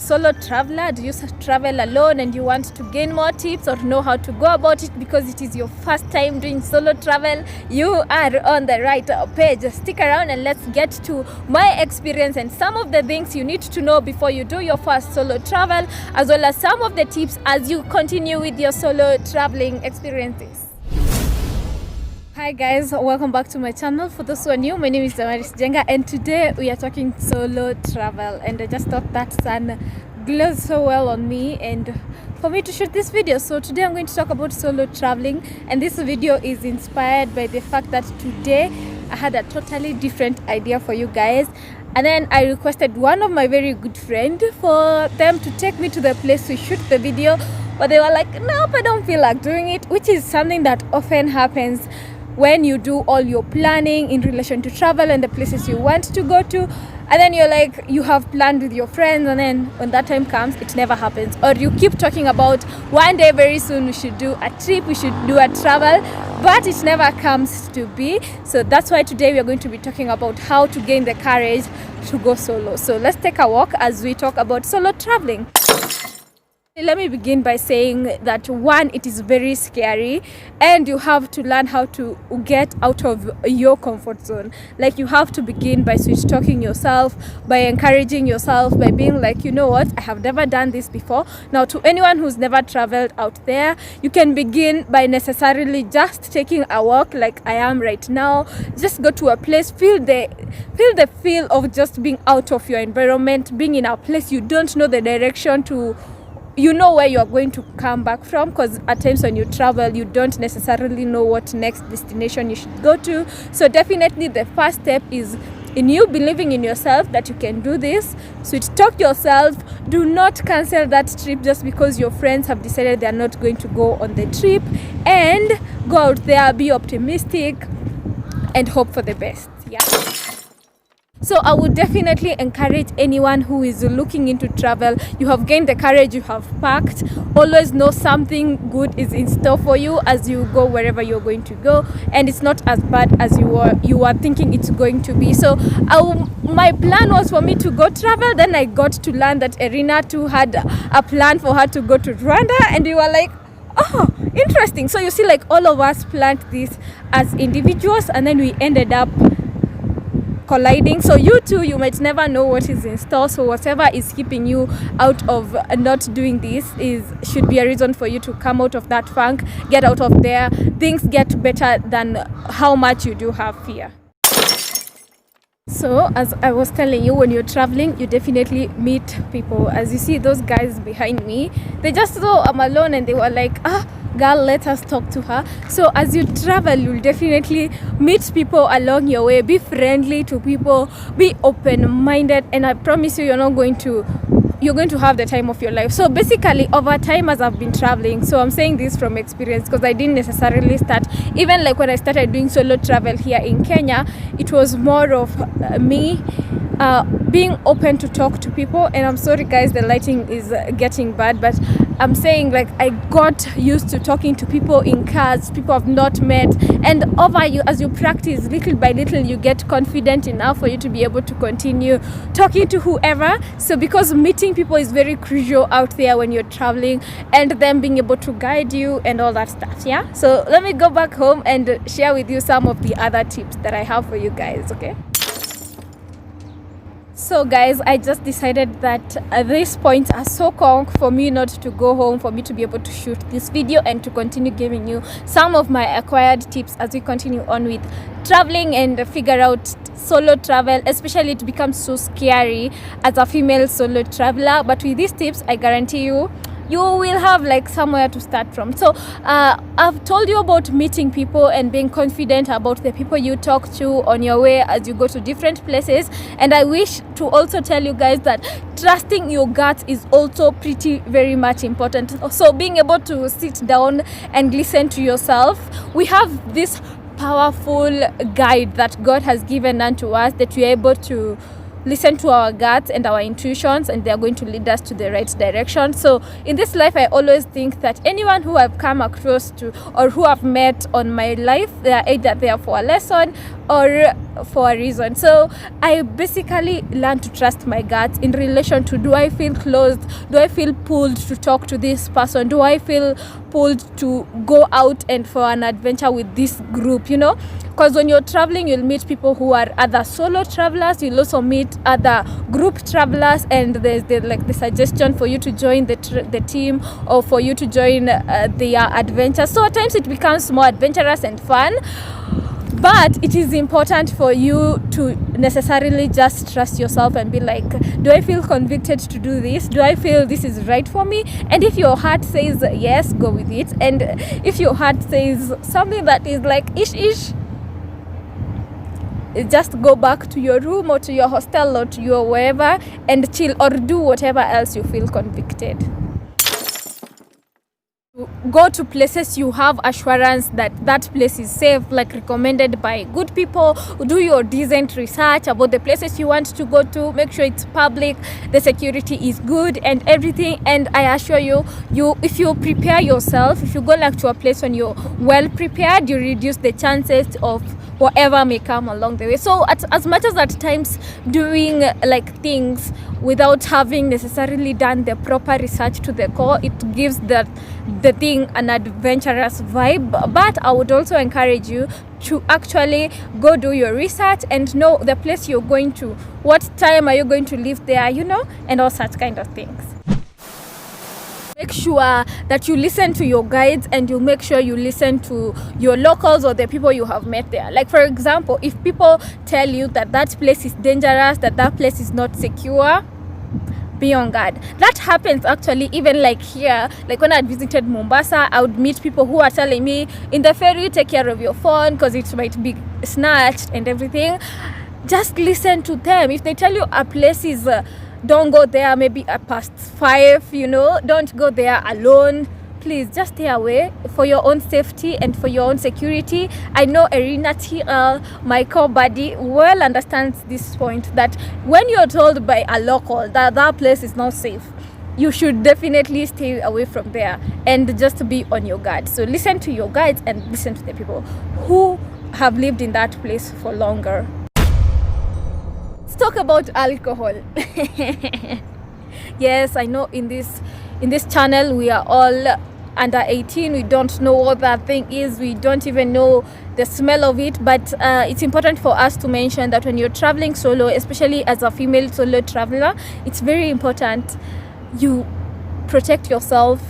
solo traveler? Do you travel alone and you want to gain more tips or know how to go about it because it is your first time doing solo travel? You are on the right page. Stick around and let's get to my experience and some of the things you need to know before you do your first solo travel, as well as some of the tips as you continue with your solo traveling experiences. Hi guys, welcome back to my channel. For those who are new, my name is Damaris Jenga and today we are talking solo travel, and I just thought that sun glows so well on me and for me to shoot this video. So today I'm going to talk about solo traveling, and this video is inspired by the fact that today I had a totally different idea for you guys, and then I requested one of my very good friends for them to take me to the place to shoot the video, but they were like, nope, I don't feel like doing it, which is something that often happens when you do all your planning in relation to travel and the places you want to go to, and then you're like, you have planned with your friends, and then when that time comes it never happens, or you keep talking about one day very soon we should do a trip, we should do a travel, but it never comes to be. So that's why today we are going to be talking about how to gain the courage to go solo. So let's take a walk as we talk about solo traveling. Let me begin by saying that one, it is very scary and you have to learn how to get out of your comfort zone. Like, you have to begin by switch talking yourself, by encouraging yourself, by being like, you know what, I have never done this before. Now, to anyone who's never traveled out there, you can begin by necessarily just taking a walk like I am right now. Just go to a place, feel the feel of just being out of your environment, being in a place you don't know the direction to. You know where you are going to come back from, because at times when you travel you don't necessarily know what next destination you should go to. So definitely the first step is in you believing in yourself that you can do this. So talk yourself. Do not cancel that trip just because your friends have decided they are not going to go on the trip, and go out there, be optimistic and hope for the best. Yeah. So I would definitely encourage anyone who is looking into travel. You have gained the courage, you have packed. Always know something good is in store for you as you go wherever you're going to go, and it's not as bad as you are thinking it's going to be. So my plan was for me to go travel. Then I got to learn that Irina too had a plan for her to go to Rwanda, and we were like, oh, interesting. So you see, like, all of us planned this as individuals and then we ended up colliding. So you too, you might never know what is in store. So whatever is keeping you out of not doing this should be a reason for you to come out of that funk, get out of there. Things get better than how much you do have fear. So as I was telling you, when you're traveling you definitely meet people. As you see those guys behind me, they just saw I'm alone and they were like, girl, let us talk to her. So as you travel, you'll definitely meet people along your way. Be friendly to people, be open-minded, and I promise you, you're going to have the time of your life. So basically, over time as I've been traveling, so I'm saying this from experience because I didn't necessarily start, even like when I started doing solo travel here in Kenya, it was more of me being open to talk to people. And I'm sorry guys, the lighting is getting bad, but I'm saying, like, I got used to talking to people in cars, people I've not met, and as you practice little by little, you get confident enough for you to be able to continue talking to whoever. So because meeting people is very crucial out there when you're traveling, and them being able to guide you and all that stuff. Yeah, so let me go back home and share with you some of the other tips that I have for you guys. Okay. So guys, I just decided that these points are so conk for me not to go home, for me to be able to shoot this video and to continue giving you some of my acquired tips as we continue on with traveling and figure out solo travel. Especially it becomes so scary as a female solo traveler, but with these tips I guarantee you will have like somewhere to start from. So I've told you about meeting people and being confident about the people you talk to on your way as you go to different places. And I wish to also tell you guys that trusting your gut is also very much important. So being able to sit down and listen to yourself. We have this powerful guide that God has given unto us, that we are able to listen to our guts and our intuitions, and they're going to lead us to the right direction. So in this life, I always think that anyone who I've come across to or who I've met on my life, they are either there for a lesson or for a reason. So I basically learned to trust my gut in relation to, do I feel closed, do I feel pulled to talk to this person, do I feel pulled to go out and for an adventure with this group, you know. Because when you're traveling, you'll meet people who are other solo travelers, you'll also meet other group travelers, and there's the suggestion for you to join the team, or for you to join their adventure. So at times it becomes more adventurous and fun, but it is important for you to necessarily just trust yourself and be like, do I feel convicted to do this? Do I feel this is right for me? And if your heart says yes, go with it. And if your heart says something that is like ish, just go back to your room or to your hostel or to your wherever and chill, or do whatever else you feel convicted. Go to places you have assurance that that place is safe, like recommended by good people. Do your decent research about the places you want to go to. Make sure it's public, the security is good and everything. And I assure you, if you prepare yourself, if you go like to a place when you're well prepared, you reduce the chances of whatever may come along the way. So as much as at times doing like things without having necessarily done the proper research to the core, it gives the thing an adventurous vibe. But I would also encourage you to actually go do your research and know the place you're going to, what time are you going to live there, you know, and all such kind of things. Make sure that you listen to your guides, and you make sure you listen to your locals or the people you have met there. Like for example, if people tell you that that place is dangerous, that that place is not secure, be on guard. That happens actually even like here. Like when I visited Mombasa, I would meet people who are telling me, in the ferry, take care of your phone because it might be snatched and everything. Just listen to them. If they tell you a place is don't go there maybe past 5, you know, don't go there alone. Please just stay away for your own safety and for your own security. I know Irina TL, my core buddy, well understands this point, that when you're told by a local that that place is not safe, you should definitely stay away from there and just be on your guard. So listen to your guides and listen to the people who have lived in that place for longer. Let's talk about alcohol. Yes, I know in this channel we are all under 18. We don't know what that thing is. We don't even know the smell of it. But it's important for us to mention that when you're traveling solo, especially as a female solo traveler, it's very important you protect yourself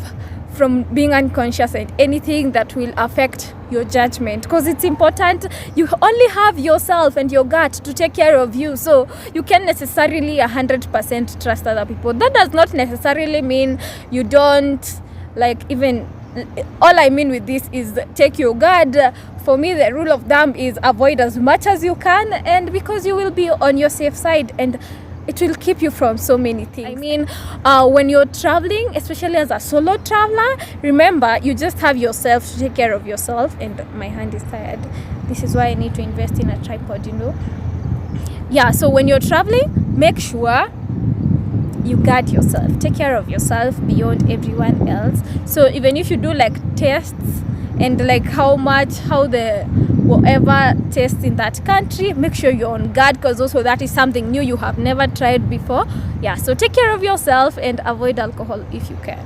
from being unconscious and anything that will affect your judgment, because it's important. You only have yourself and your gut to take care of you, so you can't necessarily 100% trust other people. That does not necessarily mean you don't, like, even, all I mean with this is take your guard. For me, the rule of thumb is avoid as much as you can, and because you will be on your safe side, and it will keep you from so many things. I mean, when you're traveling, especially as a solo traveler, remember, you just have yourself to take care of yourself. And my hand is tired. This is why I need to invest in a tripod, you know. Yeah, so when you're traveling, make sure you guard yourself. Take care of yourself beyond everyone else. So even if you do like tests and like how the whatever test in that country, make sure you're on guard, because also that is something new you have never tried before. Yeah, so take care of yourself and avoid alcohol if you can.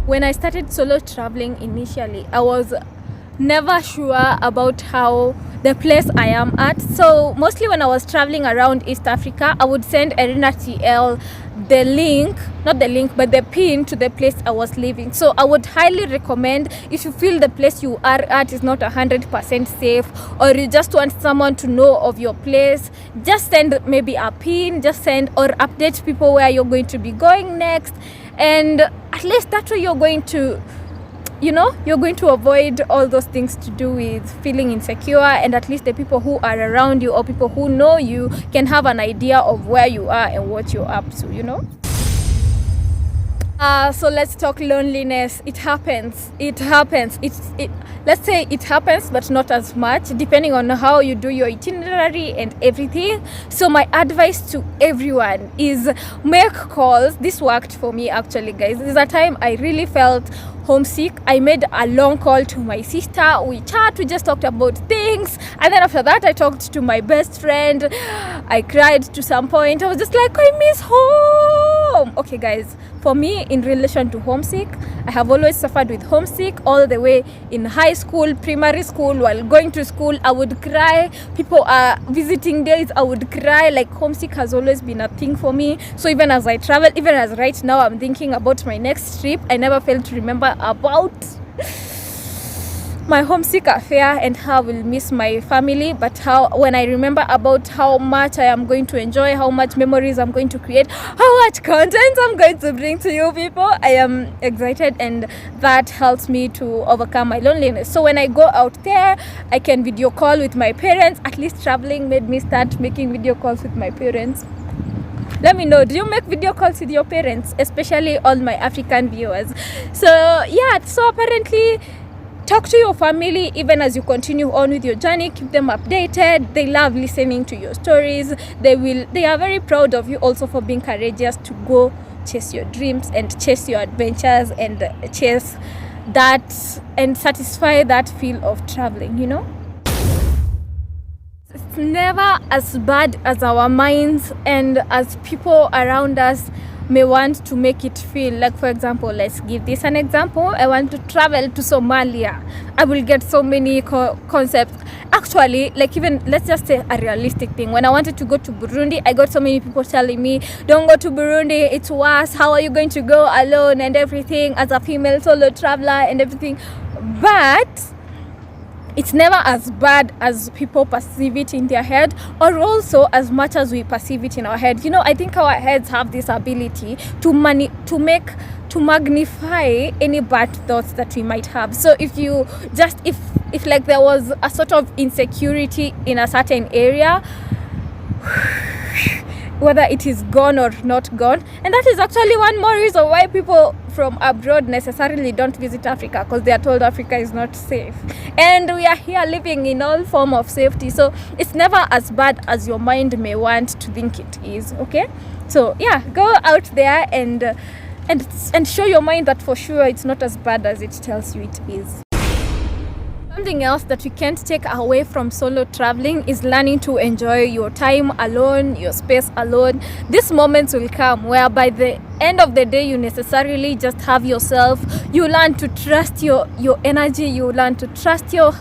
When I started solo traveling initially, I was never sure about how the place I am at. So mostly when I was traveling around East Africa, I would send Irina TL the link, not the link, but the pin to the place I was living. So I would highly recommend, if you feel the place you are at is not 100% safe, or you just want someone to know of your place, just send maybe a pin, just send or update people where you're going to be going next. And at least that way you're going to, you know, you're going to avoid all those things to do with feeling insecure, and at least the people who are around you or people who know you can have an idea of where you are and what you're up to, you know. So let's talk loneliness. It happens. Let's say it happens, but not as much, depending on how you do your itinerary and everything. So my advice to everyone is make calls. This worked for me actually, guys. This is a time I really felt homesick. I made a long call to my sister. We just talked about things, and then after that I talked to my best friend. I cried to some point. I was just like, I miss home. Okay, guys, for me, in relation to homesick, I have always suffered with homesick all the way in high school, primary school. While going to school, I would cry. People are visiting days, I would cry. Like, homesick has always been a thing for me. So even as I travel, even as right now I'm thinking about my next trip, I never fail to remember about my homesick affair and how I will miss my family. But when I remember about how much I am going to enjoy, how much memories I'm going to create, how much content I'm going to bring to you people, I am excited, and that helps me to overcome my loneliness. So when I go out there, I can video call with my parents. At least traveling made me start making video calls with my parents. Let me know, do you make video calls with your parents, especially all my African viewers? So yeah, so apparently talk to your family even as you continue on with your journey. Keep them updated. They love listening to your stories. They are very proud of you also for being courageous to go chase your dreams and chase your adventures and chase that and satisfy that feel of traveling, you know. It's never as bad as our minds and as people around us may want to make it feel. Like, for example, let's give this an example. I want to travel to Somalia. I will get so many concepts. Actually, like, even let's just say a realistic thing. When I wanted to go to Burundi, I got so many people telling me, don't go to Burundi, it's worse. How are you going to go alone and everything as a female solo traveler and everything? But it's never as bad as people perceive it in their head, or also as much as we perceive it in our head. You know, I think our heads have this ability to magnify any bad thoughts that we might have. So if like there was a sort of insecurity in a certain area, whether it is gone or not gone. And that is actually one more reason why people from abroad necessarily don't visit Africa, because they are told Africa is not safe. And we are here living in all form of safety. So it's never as bad as your mind may want to think it is, okay? So yeah, go out there and show your mind that for sure it's not as bad as it tells you it is. Something else that we can't take away from solo traveling is learning to enjoy your time alone, your space alone. These moments will come where by the end of the day you necessarily just have yourself. You learn to trust your energy, you learn to trust your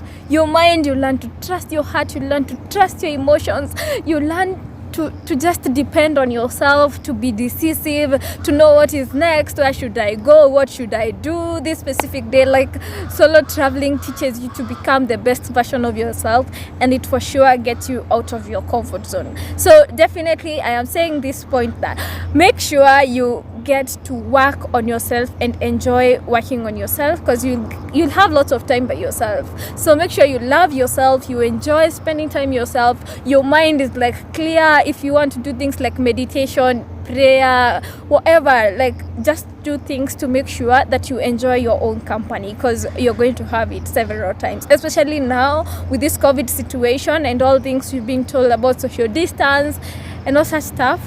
mind, you learn to trust your heart, you learn to trust your emotions, you learn to just depend on yourself, to be decisive, to know what is next, where should I go, what should I do this specific day. Like, solo traveling teaches you to become the best version of yourself, and it for sure gets you out of your comfort zone. So definitely I am saying this point that make sure you get to work on yourself and enjoy working on yourself, because you'll have lots of time by yourself. So make sure you love yourself, you enjoy spending time yourself, your mind is like clear. If you want to do things like meditation, prayer, whatever, like just do things to make sure that you enjoy your own company, because you're going to have it several times, especially now with this COVID situation and all things we've been told about social distance and all such stuff.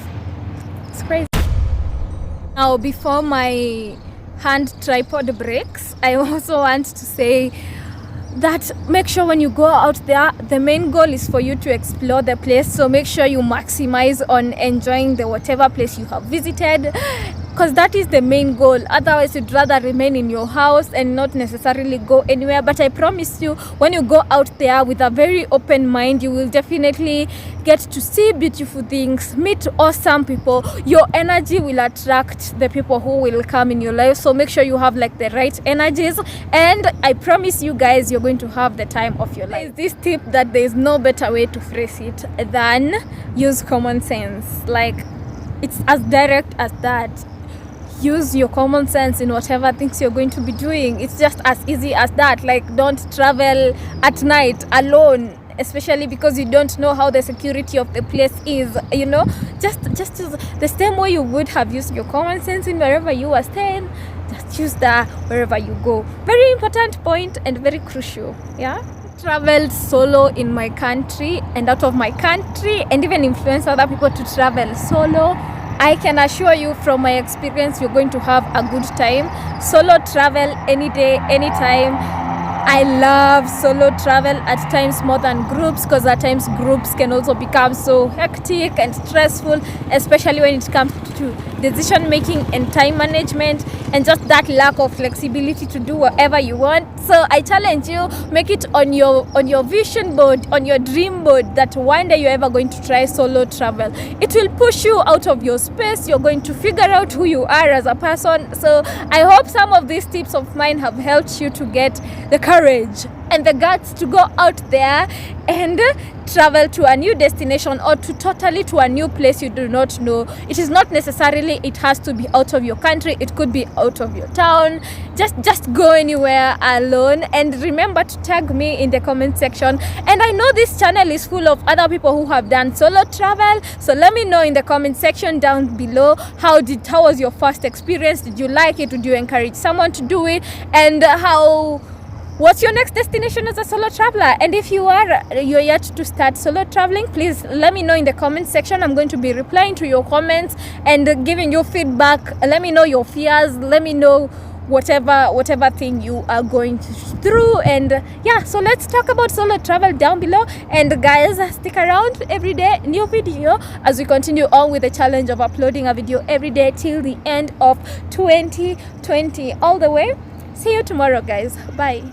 It's crazy. Now, before my hand tripod breaks, I also want to say that make sure when you go out there, the main goal is for you to explore the place. So make sure you maximize on enjoying the whatever place you have visited, because that is the main goal. Otherwise, you'd rather remain in your house and not necessarily go anywhere. But I promise you, when you go out there with a very open mind, you will definitely get to see beautiful things, meet awesome people. Your energy will attract the people who will come in your life. So make sure you have like the right energies, and I promise you guys, you're going to have the time of your life. This tip that there is no better way to phrase it than use common sense. Like, it's as direct as that. Use your common sense in whatever things you're going to be doing. It's just as easy as that. Like, don't travel at night alone especially because you don't know how the security of the place is, you know. Just use the same way you would have used your common sense in wherever you are staying. Just use that wherever you go. Very important point and very crucial. Yeah, traveled solo in my country and out of my country, and even influence other people to travel solo. I can assure you from my experience, you're going to have a good time. Solo travel any day, anytime. I love solo travel at times more than groups, because at times groups can also become so hectic and stressful, especially when it comes to decision making and time management, and just that lack of flexibility to do whatever you want. So I challenge you, make it on your vision board, on your dream board, that one day you're ever going to try solo travel. It will push you out of your space. You're going to figure out who you are as a person. So I hope some of these tips of mine have helped you to get the courage and the guts to go out there and travel to a new destination, or to a new place you do not know. It is not necessarily it has to be out of your country. It could be out of your town. Just go anywhere alone, and remember to tag me in the comment section. And I know this channel is full of other people who have done solo travel, so let me know in the comment section down below, how was your first experience? Did you like it? Would you encourage someone to do it? And what's your next destination as a solo traveler? And if you're yet to start solo traveling, please let me know in the comment section. I'm going to be replying to your comments and giving you feedback. Let me know your fears. Let me know whatever thing you are going through. And yeah, so let's talk about solo travel down below. And guys, stick around. Every day new video as we continue on with the challenge of uploading a video every day till the end of 2020 all the way. See you tomorrow, guys. Bye.